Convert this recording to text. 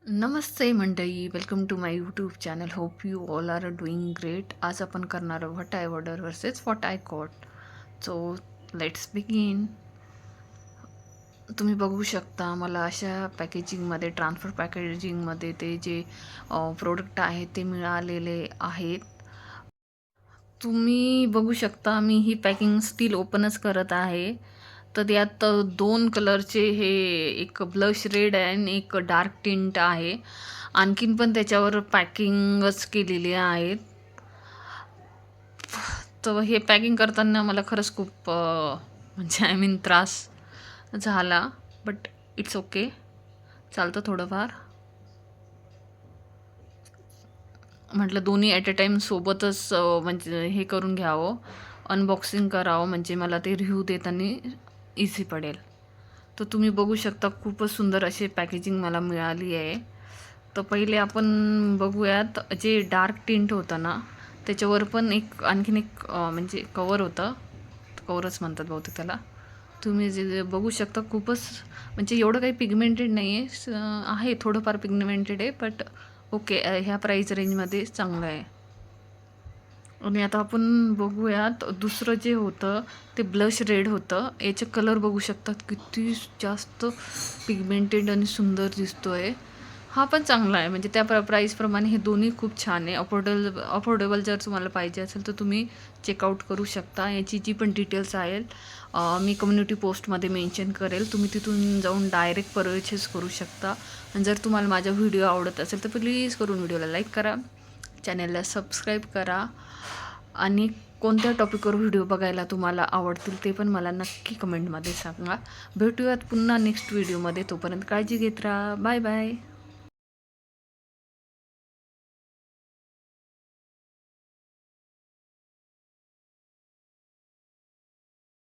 नमस्ते मंडळी, welcome to my YouTube channel. Hope you all are doing great. आज आपण करणार what I order versus what I got. So let's begin. तुम्ही बघू शकता मला अशा पॅकेजिंगमध्ये, ट्रान्सफर पॅकेजिंगमध्ये ते जे प्रोडक्ट आहेत ते मिळालेले आहेत. तुम्ही बघू शकता मी ही पॅकिंग स्टील ओपनच करत आहे. तर यात दोन कलरचे हे, एक ब्लश रेड आहे आणि एक डार्क टिंट आहे. आणखीन पण त्याच्यावर पॅकिंगच केलेली आहेत. तर हे पॅकिंग करताना मला खरंच खूप म्हणजे आय मीन त्रास झाला, बट इट्स ओके, चालतं थोडंफार. म्हटलं दोन्ही ॲट अ टाईम सोबतच म्हणजे हे करून घ्यावं, अनबॉक्सिंग करावं, म्हणजे मला ते रिव्ह्यू देताना इझी पडेल. तर तुम्ही बघू शकता खूपच सुंदर अशी पॅकेजिंग मला मिळाली आहे. तर पहिले आपण बघूयात, जे डार्क टिंट होतं ना त्याच्यावर पण आणखीन एक म्हणजे कवर होतं, कवरच म्हणतात बहुतेक त्याला. तुम्ही जे बघू शकता खूपच म्हणजे एवढं काही पिगमेंटेड नाही आहे, आहे थोडंफार पिगमेंटेड आहे, बट ओके, ह्या प्राईस रेंजमध्ये चांगलं आहे. आणि आता आपण बघूयात दुसरं जे होतं ते ब्लश रेड होतं. याचे कलर बघू शकतात किती जास्त पिगमेंटेड आणि सुंदर दिसतो आहे. हा पण चांगला आहे, म्हणजे त्या प्राईसप्रमाणे हे दोन्ही खूप छान आहे. अफोर्डेबल जर तुम्हाला पाहिजे असेल तर तुम्ही चेकआउट करू शकता. याची जी पण डिटेल्स आहेत मी कम्युनिटी पोस्टमध्ये मेन्शन करेल, तुम्ही तिथून जाऊन डायरेक्ट परचेस करू शकता. आणि जर तुम्हाला माझा व्हिडिओ आवडत असेल तर प्लीज करून व्हिडिओला लाईक करा, चॅनलला सबस्क्राईब करा, आणि कोणत्या टॉपिकवर व्हिडिओ बघायला तुम्हाला आवडतील ते पण मला नक्की कमेंटमध्ये सांगा. भेटूयात पुन्हा नेक्स्ट व्हिडिओमध्ये. तोपर्यंत काळजी घेत राहा. Bye bye.